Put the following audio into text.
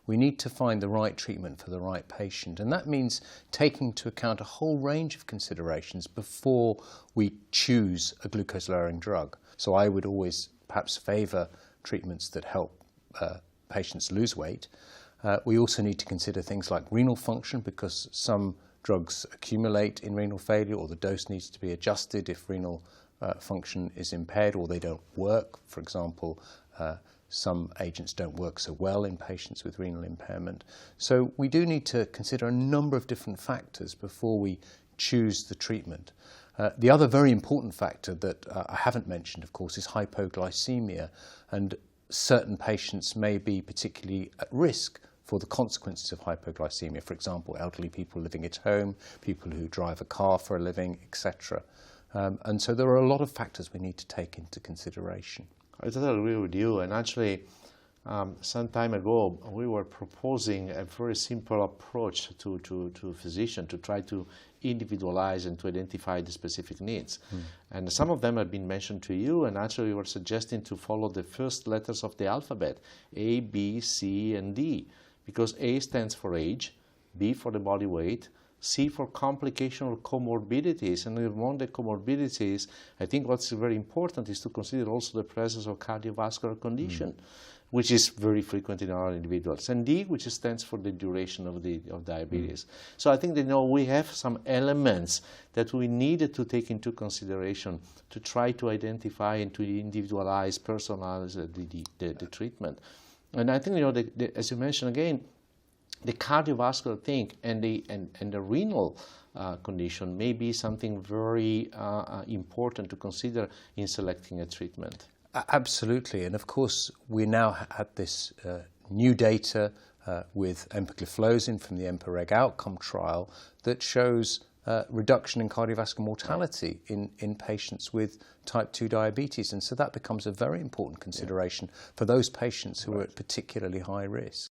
we need to find the right treatment for the right patient. And that means taking into account a whole range of considerations before we choose a glucose-lowering drug. So I would always perhaps favour treatments that help patients lose weight. We also need to consider things like renal function, because some drugs accumulate in renal failure, or the dose needs to be adjusted if renal function is impaired or they don't work. For example, some agents don't work so well in patients with renal impairment. So we do need to consider a number of different factors before we choose the treatment. The other very important factor that I haven't mentioned, of course, is hypoglycemia, and certain patients may be particularly at risk for the consequences of hypoglycemia. For example, elderly people living at home, people who drive a car for a living, etc. And so there are a lot of factors we need to take into consideration. I totally agree with you. And actually, some time ago, we were proposing a very simple approach to physician to try to individualize and to identify the specific needs. And some of them have been mentioned to you, and actually we were suggesting to follow the first letters of the alphabet, A, B, C, and D, because A stands for age, B for the body weight, C for complication or comorbidities. And among the comorbidities, I think what's very important is to consider also the presence of cardiovascular condition, which is very frequent in our individuals. And D, which stands for the duration of diabetes. So I think that we have some elements that we needed to take into consideration to try to identify and to individualize, personalize the treatment. And I think as you mentioned again, the cardiovascular thing and the renal condition may be something very important to consider in selecting a treatment. Absolutely, and of course we now had this new data with empagliflozin from the EMPA-REG outcome trial that shows reduction in cardiovascular mortality in patients with type 2 diabetes, and so that becomes a very important consideration for those patients who are at particularly high risk.